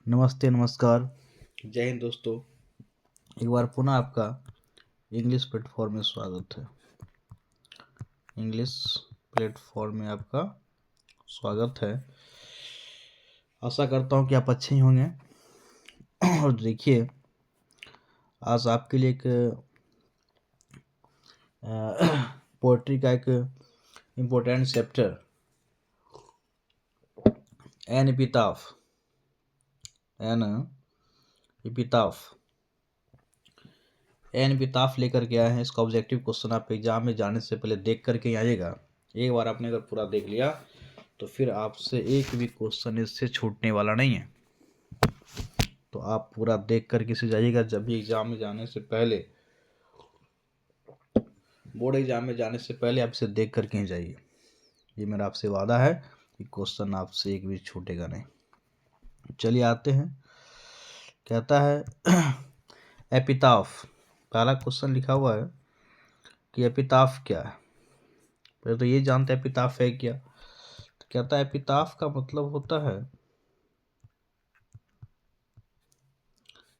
नमस्ते नमस्कार। जय हिंद दोस्तों। एक बार पुनः आपका इंग्लिश प्लेटफॉर्म में स्वागत है। इंग्लिश प्लेटफॉर्म में आपका स्वागत है। आशा करता हूँ कि आप अच्छे ही होंगे। और देखिए, आज आपके लिए एक पोएट्री का एक इम्पोर्टेंट चैप्टर एन एपिटाफ लेकर के आए हैं। इसका ऑब्जेक्टिव क्वेश्चन आप एग्जाम में जाने से पहले देख करके ही आइएगा। एक बार आपने अगर पूरा देख लिया तो फिर आपसे एक भी क्वेश्चन इससे छूटने वाला नहीं है। तो आप पूरा देख करके से जाइएगा। जब भी एग्जाम में जाने से पहले, बोर्ड एग्जाम में जाने से पहले आप इसे देख करके ही जाइए। ये मेरा आपसे वादा है कि क्वेश्चन आपसे एक भी छूटेगा नहीं। चलिए आते हैं। कहता है एपिटाफ। पहला क्वेश्चन लिखा हुआ है कि एपिटाफ क्या है। पहले तो ये जानते हैं एपिटाफ है क्या। तो कहता है एपिटाफ का मतलब होता है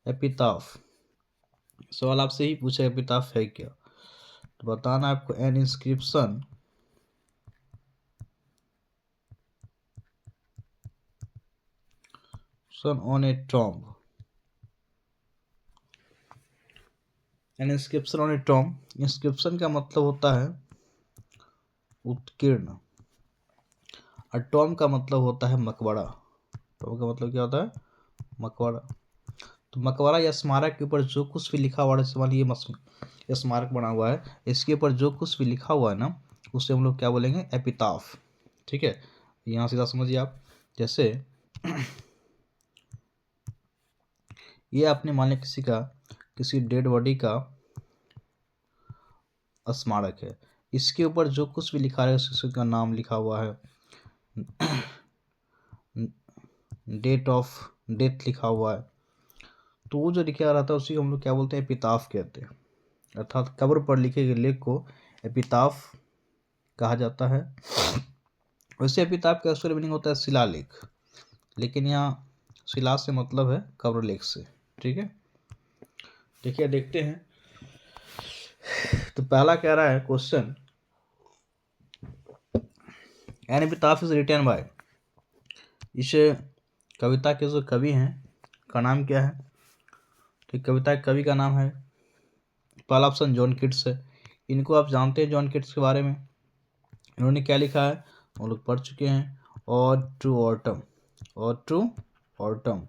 एपिटाफ। सवाल आपसे ही पूछा एपिटाफ है क्या, तो बताना आपको N inscription on A tomb. N inscription on A tomb. Inscription का मतलब होता है उत्कीर्ण और टॉम्ब का मतलब होता है मकबरा। टॉम्ब का मतलब क्या होता है? मकबरा। तो मकबरा या स्मारक के ऊपर जो कुछ भी लिखा हुआ है, सवाल ये स्मारक बना हुआ है, इसके ऊपर जो कुछ भी लिखा हुआ है ना, उससे हम लोग क्या बोलेंगे? एपिटाफ। ठीक है, यहाँ सीधा समझिए आप। जैसे ये आपने मान लिया किसी डेड बॉडी का स्मारक है। इसके ऊपर जो कुछ भी लिखा है उसका नाम लिखा हुआ है, डेट ऑफ डेथ लिखा हुआ है। तो वो जो लिखा रहता है उसी को हम लोग क्या बोलते हैं? एपिताफ कहते हैं। अर्थात कब्र पर लिखे गए लेख को एपिताफ कहा जाता है। वैसे एपिताफ का एक्चुअल मीनिंग होता है शिलालेख, लेकिन यहाँ शिला से मतलब है कब्र लेख से। ठीक है, देखिए देखते हैं। तो पहला कह रहा है question, an epitaph is written by. इस कविता के जो कवि हैं का नाम क्या है? ठीक, कविता के कवि का नाम है, पहला ऑप्शन जॉन किट्स है। इनको आप जानते हैं जॉन किट्स के बारे में। इन्होंने क्या लिखा है हम लोग पढ़ चुके हैं, और टू ऑटम।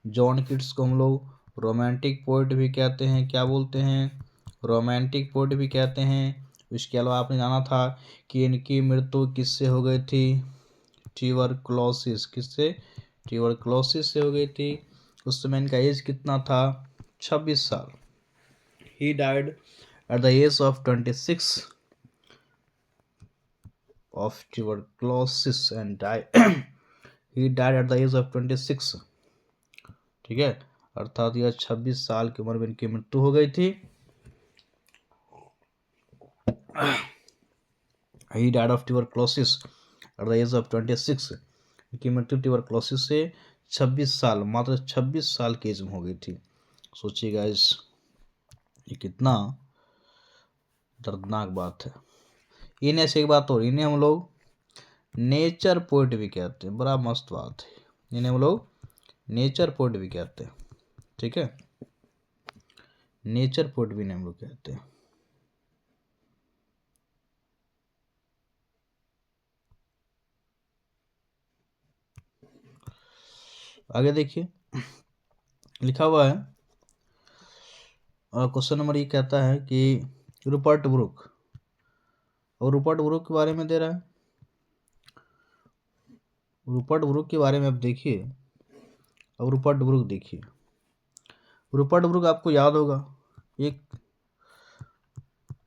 जॉन किट्स को हम लोग रोमांटिक पोइट भी कहते हैं। क्या बोलते हैं? रोमांटिक पोइट भी कहते हैं। इसके अलावा आपने जाना था कि इनकी मृत्यु किससे हो गई थी? ट्यूबरक्लोसिस। किससे? ट्यूबरक्लोसिस से हो गई थी। उस समय इनका एज कितना था? 26 साल। He died at the age of 26 of tuberculosis and died he died at the age of 26। ठीक है, अर्थात यह 26 साल की उम्र में इनकी मृत्यु हो गई थी। he died of tuberculosis at the age of 26। इनकी मृत्यु ट्यूबरक्लोसिस से 26 साल, मात्र 26 साल की एज में हो गई थी। सोचिएगा इस ये कितना दर्दनाक बात है। इन्हें से एक बात और, इन्हें हम लोग नेचर पोइट भी कहते हैं। बड़ा मस्त बात है, इन्हें हम लोग नेचर पोइट भी कहते हैं। ठीक है, नेचर पोइट भी इन्हें हम लोग कहते हैं। आगे देखिए लिखा हुआ है, क्वेश्चन नंबर ये कहता है कि रूपर्ट ब्रूक, और रूपर्ट ब्रूक के बारे में दे रहा है। रूपर्ट ब्रूक के बारे में आप देखिए। अब रूपर्ट ब्रूक देखिए, रूपर्ट ब्रूक आपको याद होगा, एक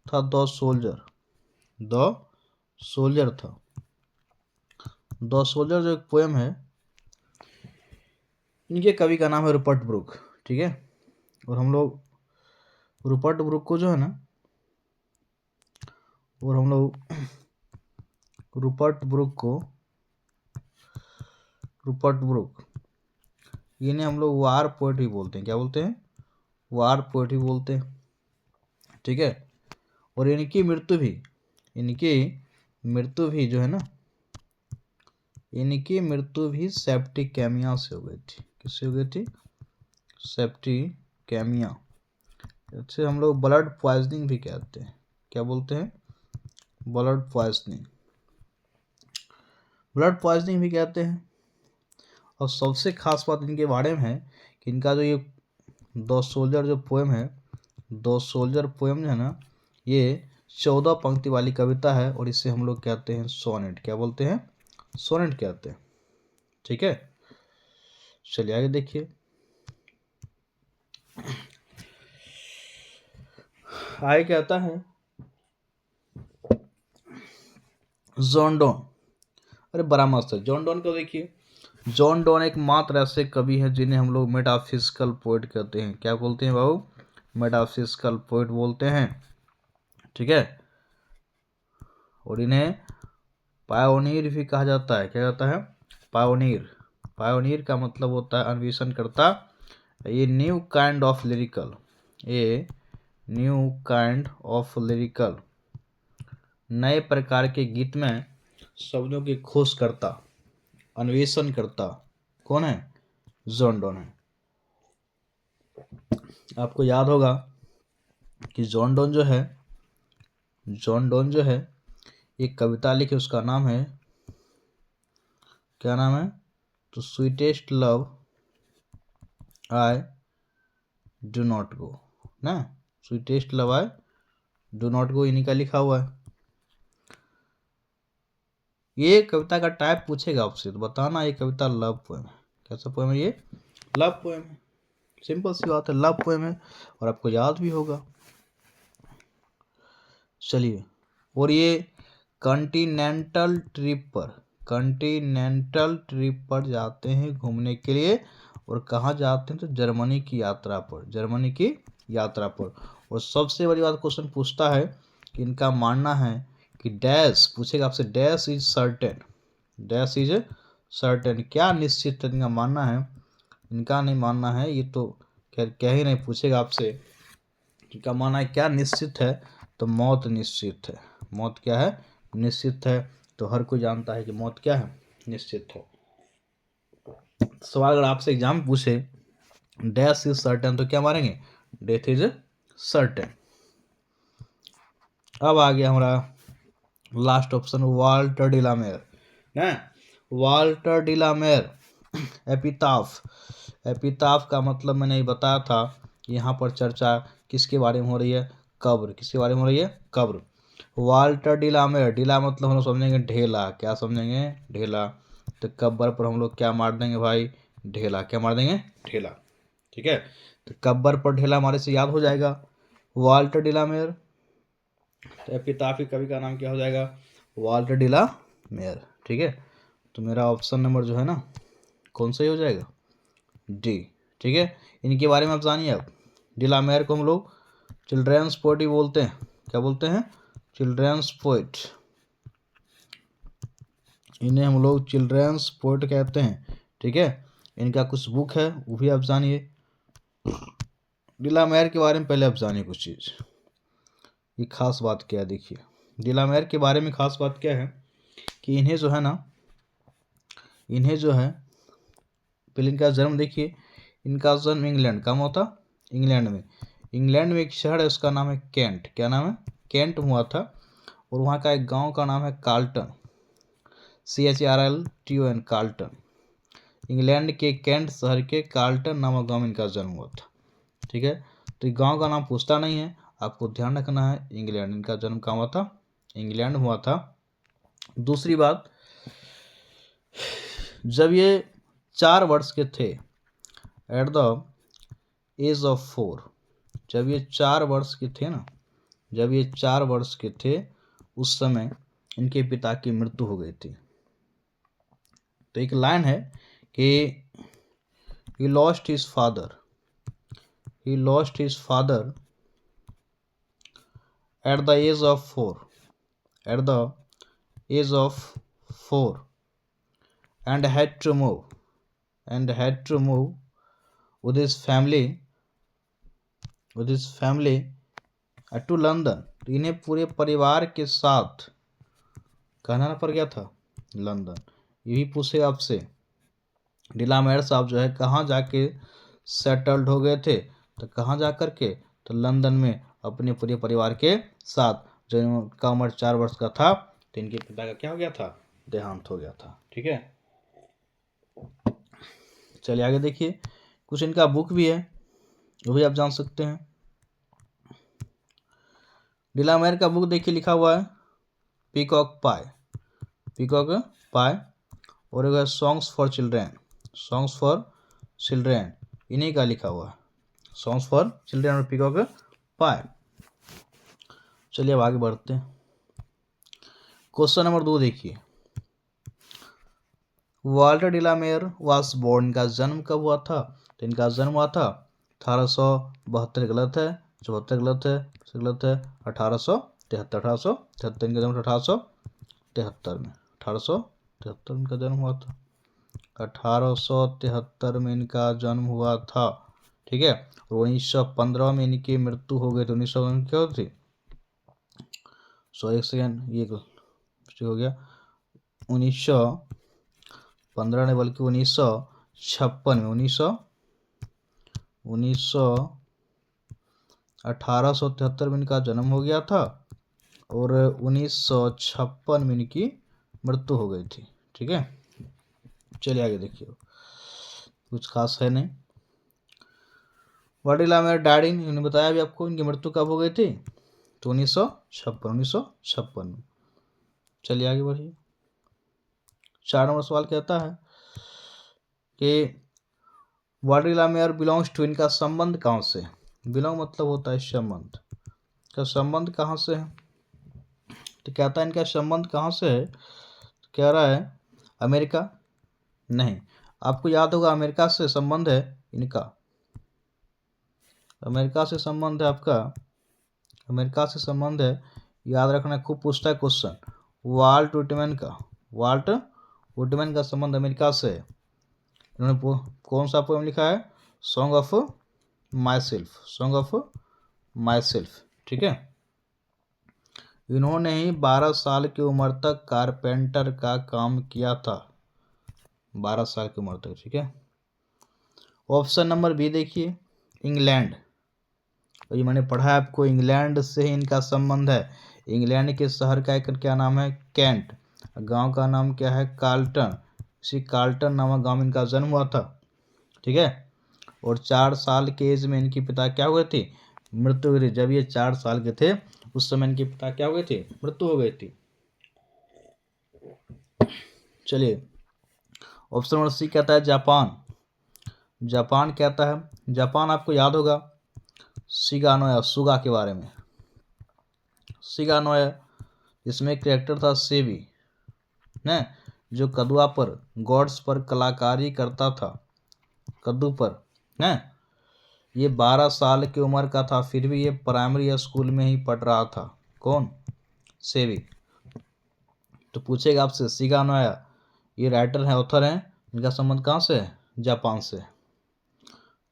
था द सोल्जर था। द सोल्जर जो एक पोएम है, इनके कवि का नाम है रूपर्ट ब्रूक। ठीक है, और हम लोग रूपर्ट ब्रूक को जो है ना, और हम लोग रूपर्ट ब्रूक इन्हें हम लोग वार पोएट भी बोलते हैं। क्या बोलते हैं? वार पोएट भी बोलते हैं। ठीक है। और इनकी मृत्यु भी जो है ना, इनकी मृत्यु भी सेप्टिकेमिया से हो गई थी। किससे हो गई थी? सेप्टिकेमिया। इससे हम लोग ब्लड पॉइजनिंग भी कहते हैं। क्या बोलते हैं? Blood poisoning. ब्लड पॉइजनिंग भी कहते हैं। और सबसे खास बात इनके बारे में है कि इनका जो ये द सोल्जर जो पोएम है, द सोल्जर पोएम जो है ना, ये 14 पंक्ति वाली कविता है और इसे हम लोग कहते हैं सोनेट। क्या बोलते हैं? सोनेट कहते हैं। ठीक है, चलिए आगे देखिए। आगे कहता है जॉन डॉन। अरे बड़ा मस्त है। जॉन डॉन को देखिए। जॉन डॉन एक मात्र ऐसे कवि है जिन्हें हम लोग मेटाफिजिकल पोएट कहते हैं। क्या बोलते हैं बाबू? मेटाफिजिकल पोएट बोलते हैं। ठीक है। और इन्हें पायोनियर भी कहा जाता है। क्या कहता है? पायोनियर। पायोनियर का मतलब होता है अन्वेषण करता। ये न्यू काइंड ऑफ लिरिकल, ये न्यू काइंड ऑफ लिरिकल, नए प्रकार के गीत में शब्दों की खोज करता, अन्वेषण करता कौन है? जॉन डॉन है। आपको याद होगा कि जॉन डॉन जो है एक कविता लिखी, उसका नाम है, क्या नाम है? तो sweetest love I do not go ना, sweetest love I do not go इन्हीं का लिखा हुआ है। ये कविता का टाइप पूछेगा आपसे तो बताना ये कविता लव पोएम है। कैसा पोएम है ये? लव पोएम है। सिंपल सी बात है, लव पोएम है और आपको याद भी होगा। चलिए, और ये कॉन्टिनेंटल ट्रिप पर जाते हैं घूमने के लिए। और कहाँ जाते हैं? तो जर्मनी की यात्रा पर। और सबसे बड़ी बात क्वेश्चन पूछता है कि इनका मानना है कि डैश पूछेगा आपसे, डैश इज सर्टेन, क्या निश्चित है इनका मानना है? इनका नहीं मानना है, ये तो खैर क्या ही नहीं पूछेगा आपसे। इनका मानना है क्या निश्चित है? तो मौत निश्चित है। मौत क्या है? निश्चित है। तो हर कोई जानता है कि मौत क्या है? निश्चित है। सवाल अगर आपसे एग्जाम में पूछे डैश इज सर्टेन तो क्या मारेंगे? Death is certain. अब आ गया हमारा लास्ट ऑप्शन, वाल्टर डिलामेर ना। वाल्टर डिलामेर एपिताफ का मतलब मैंने ये बताया था। यहाँ पर चर्चा किसके बारे में हो रही है? कब्र। किसके बारे में हो रही है? कब्र। वाल्टर डिलामेर, डिला मतलब हम लोग समझेंगे ढेला। क्या समझेंगे? ढेला। तो कब्र पर हम लोग क्या मार देंगे भाई? ढेला। क्या मार देंगे? ढेला। ठीक है। तो कब्र पर ढेला हमारे से याद हो जाएगा वाल्टर डिलामेर। तो एपिताफ कवि का नाम क्या हो जाएगा? वाल्टर डिलामेर। ठीक है। तो मेरा ऑप्शन नंबर जो है ना, कौन सा ही हो जाएगा? डी। ठीक है। इनके बारे में आप जानिए। अब डिलामेर को हम लोग चिल्ड्रंस पोएट ही बोलते हैं। क्या बोलते हैं? Children's poet. इन्हें हम लोग चिल्ड्रंस पोएट कहते हैं। ठीक है। इनका कुछ बुक है वो भी आप जानिए। डिलामेर के बारे में पहले आप जानिए कुछ चीज़। ये खास बात क्या है देखिए, डिलामेर के बारे में खास बात क्या है कि इन्हें जो है पहले इनका जन्म देखिए। इनका जन्म इंग्लैंड, कहाँ होता? इंग्लैंड में एक शहर है, उसका नाम है केंट। क्या नाम है? केंट हुआ था। और वहाँ का एक गांव का नाम है कार्ल्टन, CHARLTON, कार्ल्टन। इंग्लैंड के केंट शहर के कार्ल्टन नामक गांव में इनका जन्म हुआ था। ठीक है। तो गांव का नाम पूछता नहीं है, आपको ध्यान रखना है इंग्लैंड। इनका जन्म कहाँ हुआ था? इंग्लैंड हुआ था। दूसरी बात, जब ये 4 वर्ष के थे, एट द एज ऑफ 4, जब ये 4 वर्ष के थे ना, जब ये 4 वर्ष के थे उस समय इनके पिता की मृत्यु हो गई थी। तो एक लाइन है कि he lost his father at the age of 4, at the age of 4, and had to move with his family to London. तो इन्हें पूरे परिवार के साथ कहना पर गया था लंदन। यही पूछे आपसे डिलामेयर साहब जो है कहाँ जाके सेटल्ड हो गए थे, तो कहाँ जा कर के, तो लंदन में अपने पूरे परिवार के साथ। जब इनका उम्र 4 वर्ष का था तो इनके पिता का क्या हो गया था, देहांत हो गया था। ठीक है, चलिए आगे देखिए। कुछ इनका बुक भी है, वो भी आप जान सकते हैं। डिलामेयर का बुक देखिए लिखा हुआ है पीकॉक पाई, और एक है सॉन्ग्स फॉर चिल्ड्रेन, इन्हीं का लिखा हुआ है, सॉन्ग्स फॉर चिल्ड्रेन और पीकॉक पाई। चलिए अब आगे बढ़ते हैं। क्वेश्चन नंबर 2 देखिए, वाल्टर डिलामेयर वाज बोर्न, इनका जन्म कब हुआ था, तो इनका जन्म हुआ था 1872, गलत है, 74 गलत है, 1873, इनका जन्म 1873 में, 1873 में इनका जन्म हुआ था, 1873 में इनका जन्म हुआ था। ठीक है, और 1915 में इनकी मृत्यु हो गई थी। 1915 क्या होती, एक सेकेंड, ये हो गया 1915 नहीं बल्कि 1956 में, 1873 में इनका जन्म हो गया था और 1956 में इनकी मृत्यु हो गई थी। ठीक है, चलिए आगे देखिए, कुछ खास है नहीं। डिलामेयर डाइड इन, इन्होंने बताया भी आपको इनकी मृत्यु कब हो गई थी, तो 1956 में। चलिए आगे बढ़िए। 4 नंबर सवाल कहता है कि डिलामेयर बिलोंग्स टू, इनका संबंध कहाँ से, बिलोंग मतलब होता है संबंध, का संबंध कहाँ से है, तो कहता है इनका संबंध कहाँ से है, तो कह रहा है अमेरिका, नहीं, आपको याद होगा अमेरिका से संबंध है इनका, अमेरिका से संबंध है आपका, अमेरिका से संबंध है, याद रखना, खूब पूछता है क्वेश्चन। वाल्ट विटमैन का संबंध अमेरिका से है। इन्होंने कौन सा पोएम लिखा है, सॉन्ग ऑफ माई सेल्फ। ठीक है, इन्होंने ही 12 साल की उम्र तक कारपेंटर का काम किया था, 12 साल की उम्र तक। ठीक है, ऑप्शन नंबर बी देखिए, इंग्लैंड, तो ये मैंने पढ़ा है आपको, इंग्लैंड से ही इनका संबंध है। इंग्लैंड के शहर का एक क्या नाम है, कैंट, गांव का नाम क्या है, कार्लटन, इसी कार्लटन नामक गांव में इनका जन्म हुआ था। ठीक है, और 4 साल के एज में इनकी पिता क्या हुए थे, मृत्यु हुई थी। जब ये 4 साल के थे उस समय इनके पिता क्या हुए थे, मृत्यु हो गई थी। चलिए, ऑप्शन नंबर सी कहता है जापान, जापान कहता है, जापान आपको याद होगा सुगा के बारे में, सिगानोया, इसमें एक कैरेक्टर था सेबी न, जो कदुआ पर, गॉड्स पर कलाकारी करता था, कद्दू पर न। ये 12 साल की उम्र का था, फिर भी ये प्राइमरी स्कूल में ही पढ़ रहा था। कौन, सेबी। तो पूछेगा आपसे सिगानोया, ये राइटर हैं, ऑथर हैं, इनका संबंध कहाँ से है, जापान से,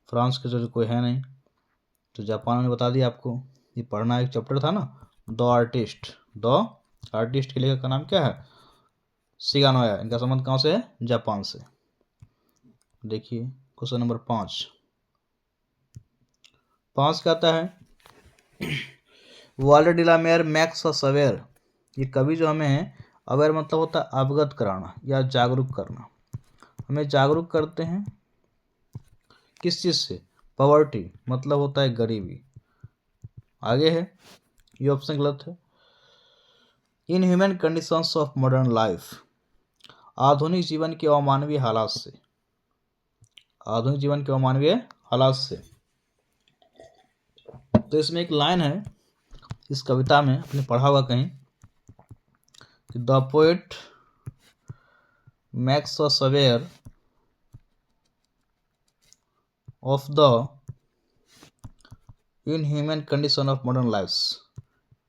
फ्रांस के जो कोई है नहीं, तो जापान ने बता दिया आपको। ये पढ़ना एक चैप्टर था ना, द आर्टिस्ट के लेखक का नाम क्या है, सिगानोया, इनका संबंध कहाँ से है, जापान से। देखिए क्वेश्चन नंबर 5 कहता है वाल्टर डिलामेयर मैक्स अस अवेयर, ये कवि जो हमें, अवेयर मतलब होता है अवगत कराना या जागरूक करना, हमें जागरूक करते हैं किस चीज़ से, पॉवर्टी मतलब होता है गरीबी। आगे है, ये ऑप्शन गलत है। In human conditions of modern life, आधुनिक जीवन के अमानवीय हालात से, आधुनिक जीवन के अमानवीय हालात से। तो इसमें एक लाइन है इस कविता में, आपने पढ़ा होगा कहीं, कि the poet makes us aware of the inhuman condition of modern lifes,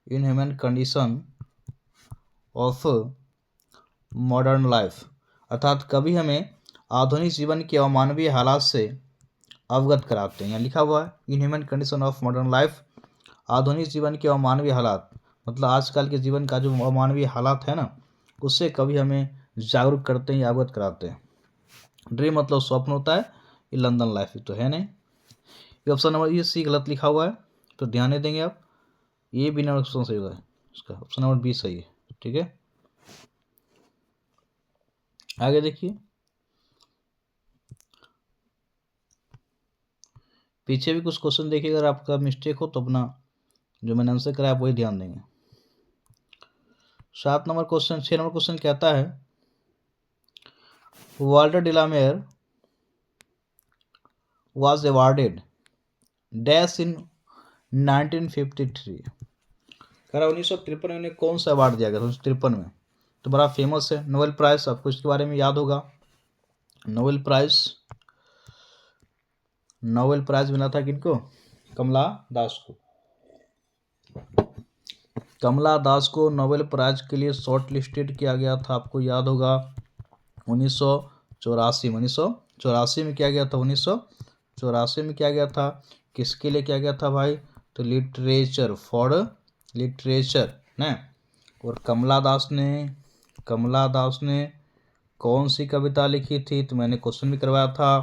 inhuman condition of modern life, अर्थात कभी हमें आधुनिक जीवन के अमानवीय हालात से अवगत कराते हैं। यहाँ लिखा हुआ है in human condition of modern life, आधुनिक जीवन के अमानवीय हालात, मतलब आजकल के जीवन का जो अमानवीय हालात है ना, उससे कभी हमें जागरूक करते हैं या अवगत कराते हैं। ड्रीम मतलब स्वप्न होता है, ये लंदन लाइफ तो है नहीं। ये ऑप्शन नंबर ये सी गलत लिखा हुआ है, तो ध्यान नहीं देंगे आप, ये बिना ऑप्शन सही होगा इसका, ऑप्शन नंबर बी सही है। ठीक है, आगे देखिए, पीछे भी कुछ क्वेश्चन देखिए, अगर आपका मिस्टेक हो तो अपना जो मैंने आंसर कराया आप वही ध्यान देंगे। 7 नंबर क्वेश्चन, 6 नंबर क्वेश्चन कहता है Walter de la Mare was awarded dash in 1953। कह रहा 1953 में उन्हें कौन सा अवार्ड दिया गया था? 1953 में तो बड़ा फेमस है नोबेल प्राइज, आपको इसके बारे में याद होगा। नोबेल प्राइज मिला था किनको? कमला दास को। कमला दास को नोबेल प्राइज के लिए शॉर्ट लिस्टेड किया गया था, आपको याद होगा 1984 में। 1984 में किया गया था, 1984 में किया गया था। किसके लिए किया गया था भाई? तो लिटरेचर, फॉर लिटरेचर ना। और कमला दास ने कौन सी कविता लिखी थी? तो मैंने क्वेश्चन भी करवाया था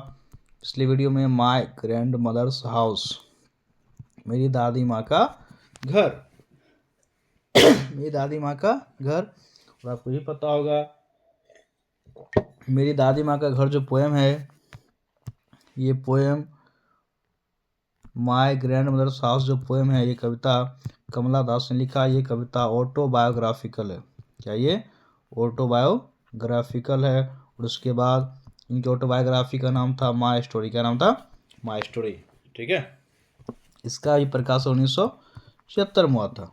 पिछली वीडियो में, माय ग्रैंड मदर्स हाउस, मेरी दादी माँ का घर। मेरी दादी माँ का घर, और आपको ये पता होगा मेरी दादी माँ का घर जो पोएम है, ये poem my grandmother's house जो पोएम है, ये कविता कमला दास ने लिखा। ये कविता ऑटोबायोग्राफिकल है। क्या ये ऑटोबायोग्राफिकल है? और उसके बाद इनकी ऑटोबायोग्राफी का नाम था माय स्टोरी। क्या नाम था? My story. ठीक है, इसका भी प्रकाशन 1976 में हुआ था।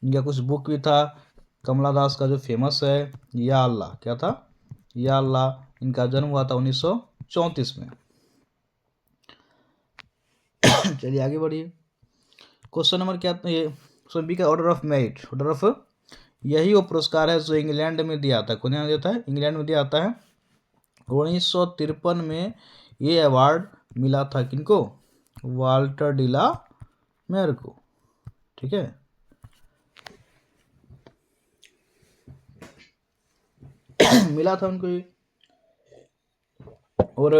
इनका कुछ बुक भी था कमला दास का जो फेमस है, या अल्लाह। क्या था? या अल्लाह। इनका जन्म हुआ था 1934 में। चलिए आगे बढ़िए, क्वेश्चन नंबर क्या ये क्वेश्चन बी का order of merit. Order of, यही वो पुरस्कार है जो इंग्लैंड में दिया था। कौन यहाँ देता है? इंग्लैंड में दिया जाता है। 1953 में ये अवार्ड मिला था किनको? वाल्टर डिला मेयर को। ठीक है, मिला था उनको ये। और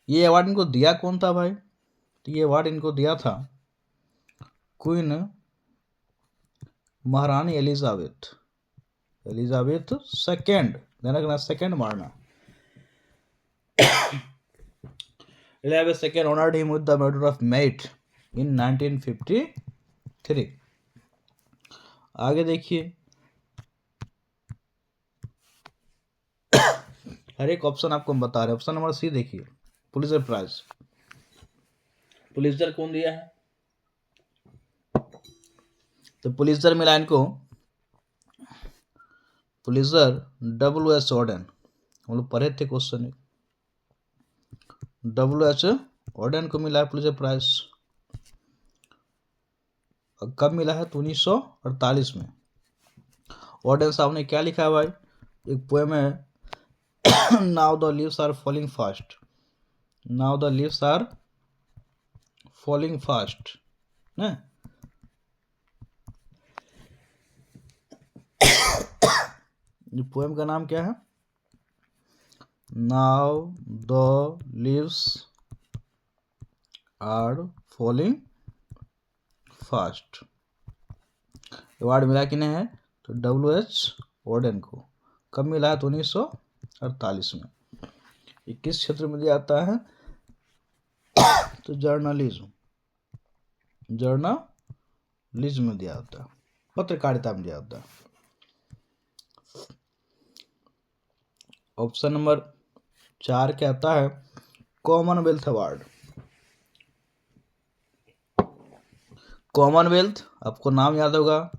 ये अवार्ड इनको दिया कौन था भाई? तो ये अवार्ड इनको दिया था क्वीन महारानी एलिजाबेथ सेकेंड। ध्यान रखना, सेकेंड मारना। Elizabeth II honored him with the Order of Merit in 1953। आगे देखिए, हर एक ऑप्शन आपको हम बता रहे हैं। ऑप्शन नंबर सी देखिए, पुलित्जर प्राइज। पुलित्जर कौन दिया है? तो पुलित्जर मिला इनको, पुलित्जर W.H. ऑर्डन। हम लोग पढ़े थे क्वेश्चन, W.H. ऑर्डन को मिला है पुलित्जर प्राइज। कब मिला है? तो 1948 में। ऑर्डन साहब ने क्या लिखा है भाई? एक पोएम है now the leaves are falling fast. Now the leaves are falling fast ना। पोएम का नाम क्या है? Now the leaves are falling fast. Award मिला किन्हें है? तो W.H. ऑर्डन को। कब मिला है? तो 1948 में। ये किस क्षेत्र में दिया जाता है? तो जर्नलिज्म में दिया जाता है, पत्रकारिता में दिया जाता है। ऑप्शन नंबर 4 कहता है कॉमनवेल्थ अवार्ड। कॉमनवेल्थ, आपको नाम याद होगा,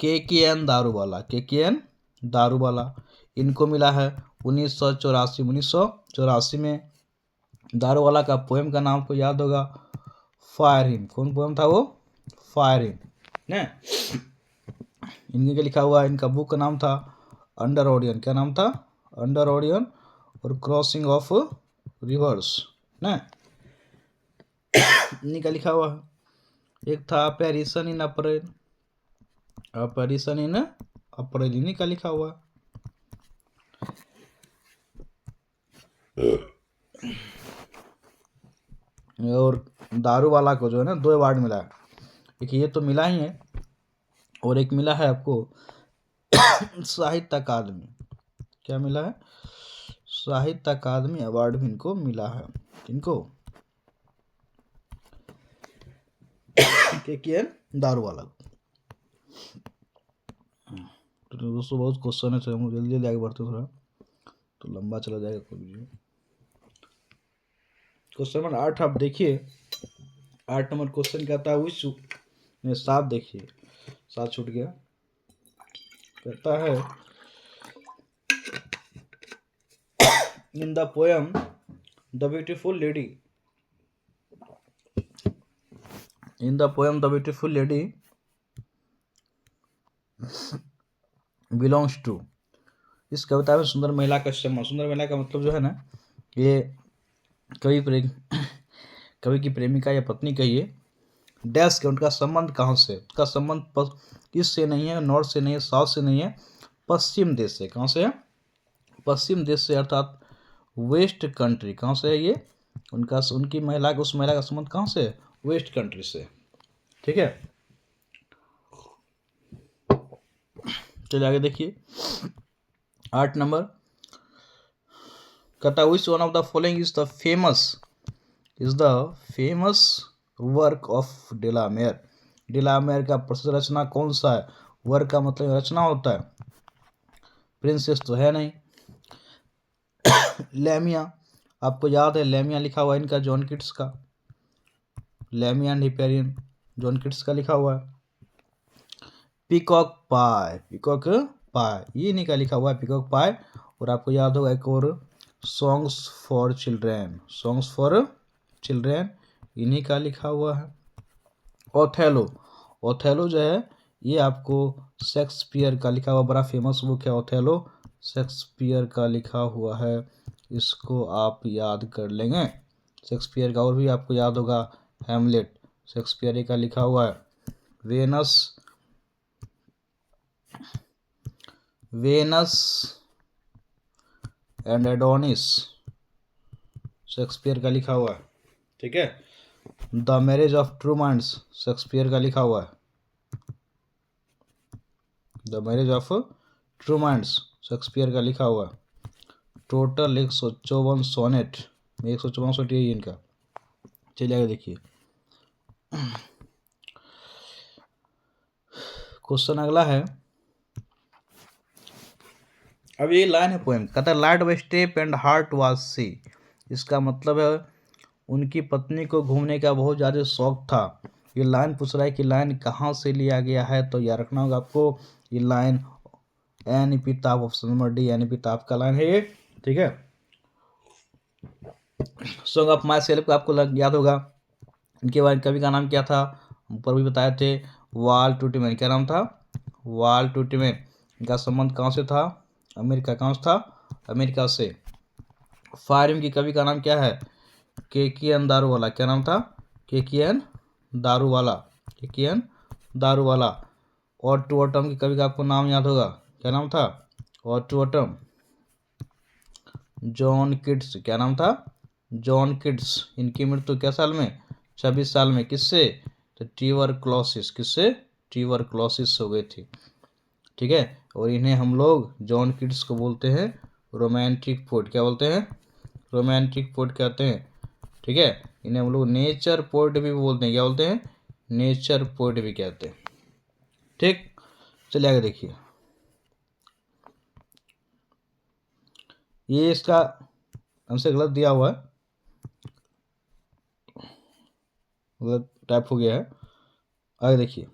KKN दारूवाला। इनको मिला है 1984 में। दारूवाला का पोएम का नाम को याद होगा, फायर हिम। कौन पोएम था वो? फायर हिम ने। इनके लिखा हुआ, इनका बुक का नाम था अंडर ओडियन। क्या नाम था? Under Odeon. और क्रॉसिंग ऑफ रिवर्स ना, इन्हीं का लिखा हुआ है। एक था अपैरिशन इन अप्रैल, अपैरिशन इन अप्रैल, इन्हीं का लिखा हुआ है। और दारू वाला को जो है ना 2 अवार्ड मिला है, एक ये तो मिला ही है और एक मिला है आपको साहित्य अकादमी, क्या मिला है, साहित्य अकादमी अवार्ड भी इनको मिला है। इनको के दारू वाला। तो दोस्तों बहुत क्वेश्चन है, चलो हम जल्दी जल्दी आगे बढ़ते थोड़ा, तो लंबा चला जाएगा कोई वीडियो। क्वेश्चन नंबर 8 आप देखिए, 8 नंबर क्वेश्चन कहता है विश, 7 देखिए, 7 छूट गया, कहता है in the poem the beautiful lady, in the poem the beautiful lady belongs to, इस कविता में सुंदर महिला का सम्मान, सुंदर महिला का मतलब जो है ना, ये कवि की प्रेमिका या पत्नी कहिए, डैश के उनका संबंध कहाँ से, उसका संबंध किस से नहीं है, नॉर्थ से नहीं है, साउथ से नहीं है, पश्चिम देश से। कहाँ से है, पश्चिम देश से, अर्थात वेस्ट कंट्री। कहाँ से है ये, उनका उनकी महिला, उस महिला का संबंध कहाँ से है, वेस्ट कंट्री से। ठीक है, चलिए आगे देखिए 8 नंबर, कहता which one of the following is the famous work of de la Mare, de la Mare का प्रसिद्ध रचना कौन सा है, वर्क का मतलब रचना होता है, प्रिंसेस तो है नहीं। लेमिया, आपको याद है लेमिया लिखा हुआ है इनका जॉन किट्स का, लेमिया एंड हिपेरियन जॉन किट्स का लिखा हुआ है। पीकॉक पाई, पीकॉक पाई ये इन्हीं का लिखा हुआ है, पीकॉक पाई। और आपको याद होगा एक और songs for children, songs for children इन्हीं का लिखा हुआ है। ओथेलो, ओथेलो जो है ये आपको शेक्सपियर का लिखा हुआ, बड़ा फेमस बुक है ओथेलो, शेक्सपियर का लिखा हुआ है, इसको आप याद कर लेंगे। शेक्सपियर का और भी आपको याद होगा हैमलेट, शेक्सपियर का लिखा हुआ है। Venus, Venus and Adonis Shakespeare का लिखा हुआ है। ठीक है, the marriage of true minds Shakespeare का लिखा हुआ है, the marriage of true minds Shakespeare का लिखा हुआ है। टोटल 154 सोनेट, 154 सोनेट यही इनका। चलिए आगे देखिए, क्वेश्चन अगला है, अब ये लाइन है पोएम, कहता है light by step and heart was C, इसका मतलब है उनकी पत्नी को घूमने का बहुत ज़्यादा शौक था। ये लाइन पूछ रहा है कि लाइन कहाँ से लिया गया है, तो याद रखना होगा आपको, ये लाइन एन ताप, ऑप्शन नंबर डी एन ताप का लाइन है ये। ठीक है, सॉन्ग ऑफ माई सेल्फ का आपको याद होगा, इनके बारे में कवि का नाम क्या था, ऊपर भी बताए थे, वाल्ट व्हिटमैन। क्या नाम था, वाल्ट व्हिटमैन। इनका संबंध कहाँ से था, अमेरिका। कहाँ से था, अमेरिका से। फायरिंग की कवि का नाम क्या है, के.एन. दारूवाला। क्या नाम था, के.एन. दारूवाला, के.एन. दारूवाला। और टू ऑटम की कवि का आपको नाम याद होगा, क्या नाम था, और टू ऑटम, जॉन किट्स। क्या नाम था, जॉन किट्स। इनकी मृत्यु क्या साल में, 26 साल में, किससे, तो ट्यूबरक्लोसिस, किससे, ट्यूबरक्लोसिस हो गई थी। ठीक है, और इन्हें हम लोग जॉन किट्स को बोलते हैं रोमांटिक पोएट। क्या बोलते हैं, रोमांटिक पोएट कहते हैं। ठीक है, इन्हें हम लोग नेचर पोएट भी बोलते हैं। क्या बोलते हैं, नेचर पोएट भी कहते हैं। ठीक, चलिए आगे देखिए, ये इसका हमसे गलत दिया हुआ है, गलत टाइप हो गया है। आगे देखिए,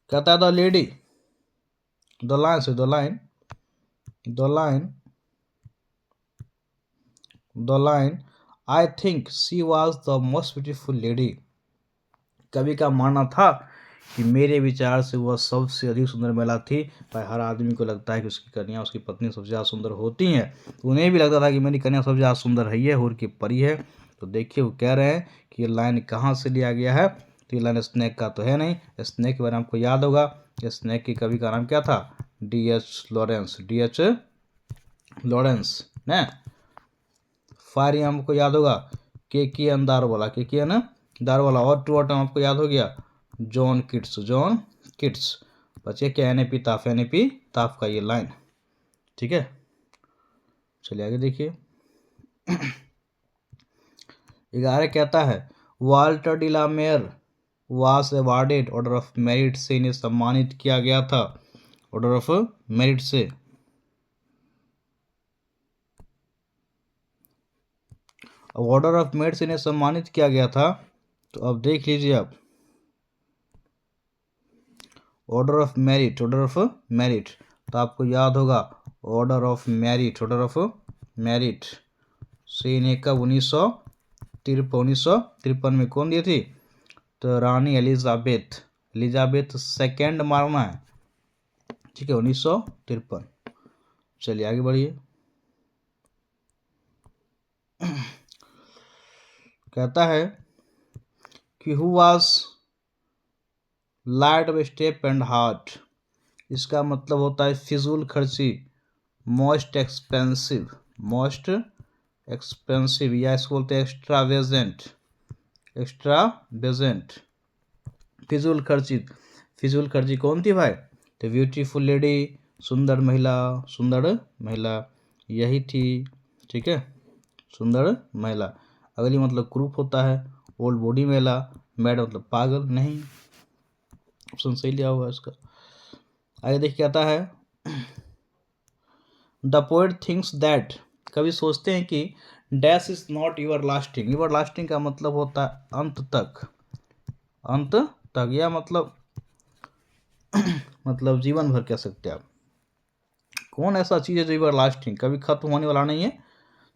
कहता है द लेडी, द लाइन से, the line, the line, the line I think she was the most beautiful lady, कवि का मानना था कि मेरे विचार से वह सबसे अधिक सुंदर महिला थी। भाई हर आदमी को लगता है कि उसकी कन्या, उसकी पत्नी सबसे ज़्यादा सुंदर होती हैं। तो उन्हें भी लगता था कि मेरी कन्या सबसे ज़्यादा सुंदर है, ये हूर की परी है। तो देखिए वो कह रहे हैं कि ये लाइन कहाँ से लिया गया है। तो ये लाइन स्नेक का तो है नहीं। स्नेक के बारे में आपको याद होगा, स्नेक की कवि का नाम क्या था? D.H. Lawrence, D.H. लॉरेंस ना। फायर हमको याद होगा के एन दारवाला, के एन दारवाला। और टू ऑटम आपको याद हो गया जॉन किट्स, जॉन किट्स। बचे क्या? एन.ए.पी. ताफ, एन.ए.पी. ताफ का ये लाइन। ठीक है, चलिए आगे देखिए। 11 कहता है वाल्टर डिलामेयर वास अवार्डेड ऑर्डर ऑफ मेरिट से इन्हें सम्मानित किया गया था। ऑर्डर ऑफ मेरिट से ऑर्डर ऑफ मेरिट से इन्हें सम्मानित किया गया था। तो अब देख लीजिए आप, order of merit, order of merit. तो आपको याद होगा order of merit, order of merit से इन्हें कब? 1953 में कौन दी थी? तो रानी एलिजाबेथ, एलिजाबेथ सेकेंड मारना है। ठीक है, 1953। चलिए आगे बढ़िए। कहता है कि who was light of step and heart. इसका मतलब होता है फिजूल खर्ची, मोस्ट एक्सपेंसिव, मोस्ट एक्सपेंसिव, या इसको बोलते हैं एक्स्ट्रावेजेंट, एक्स्ट्रावेजेंट, फिजूल खर्ची। फिजूल खर्ची कौन थी भाई? तो ब्यूटीफुल लेडी, सुंदर महिला, सुंदर महिला यही थी। ठीक है, सुंदर महिला। अगली मतलब क्रूप होता है, ओल्ड बॉडी महिला, मैड मतलब पागल। नहीं, ऑप्शन सही लिया हुआ है इसका। आगे देख कहता है द पोएट थिंक्स दैट, कभी सोचते हैं कि dash is not your lasting. Your lasting का मतलब होता है अंत तक, अंत तक, या मतलब मतलब जीवन भर कह सकते हैं आप। कौन ऐसा चीज़ है जो यूर लास्टिंग, कभी खत्म होने वाला नहीं है?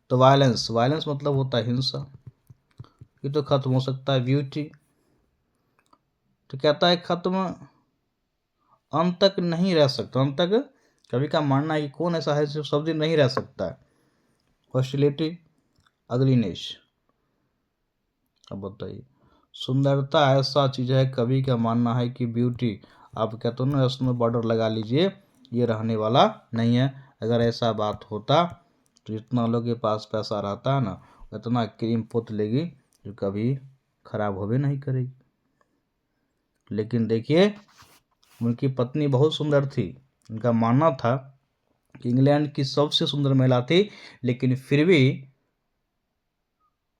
तो वायलेंस, वायलेंस मतलब होता है हिंसा, ये तो खत्म हो सकता है। ब्यूटी, तो कहता है खत्म अंत तक नहीं रह सकता, अंत तक कभी का मानना है कि कौन ऐसा है जो सब दिन नहीं रह सकता है? Hostility, ugliness. अब बताइए, सुंदरता ऐसा चीज़ है, कभी का मानना है कि ब्यूटी, आप कहते हो ना उसमें बॉर्डर लगा लीजिए, ये रहने वाला नहीं है। अगर ऐसा बात होता तो जितना लोग के पास पैसा रहता है ना, उतना क्रीम पोत लेगी जो कभी खराब होवे नहीं करेगी। लेकिन देखिए उनकी पत्नी बहुत सुंदर थी, उनका मानना था कि इंग्लैंड की सबसे सुंदर महिला थी, लेकिन फिर भी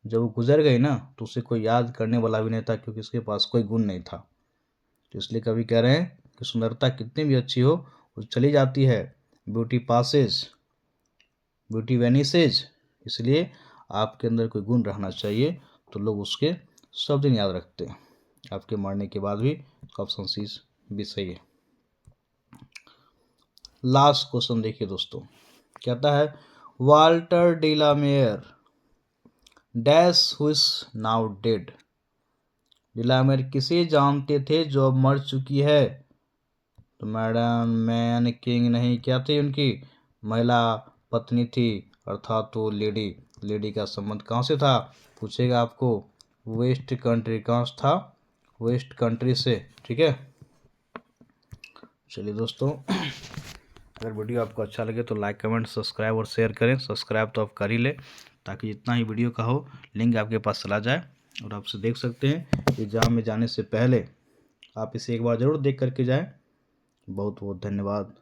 जब वो गुजर गई ना तो उसे कोई याद करने वाला भी नहीं था, क्योंकि उसके पास कोई गुण नहीं था। तो इसलिए कभी कह रहे हैं कि सुंदरता कितनी भी अच्छी हो वो चली जाती है, ब्यूटी पासेज, ब्यूटी वेनिसेज। इसलिए आपके अंदर कोई गुण रहना चाहिए तो लोग उसके सब दिन याद रखते हैं, आपके मरने के बाद भी। ऑप्शन सी भी सही है। लास्ट क्वेश्चन देखिए दोस्तों, कहता है वाल्टर डिलामेयर डैश हुइस नाउ डेड। डिलामेयर किसे जानते थे जो अब मर चुकी है? तो मैडम मैन किंग नहीं, क्या थी उनकी? महिला पत्नी थी, अर्थात तो लेडी। लेडी का संबंध कहाँ से था पूछेगा आपको? वेस्ट कंट्री, कहाँ से था? वेस्ट कंट्री से। ठीक है, चलिए दोस्तों, अगर वीडियो आपको अच्छा लगे तो लाइक कमेंट सब्सक्राइब और शेयर करें। सब्सक्राइब तो आप कर ही लें ताकि जितना ही वीडियो का हो लिंक आपके पास चला जाए। और आपसे देख सकते हैं एग्ज़ाम में जाने से पहले आप इसे एक बार ज़रूर देख करके जाएं। बहुत बहुत धन्यवाद।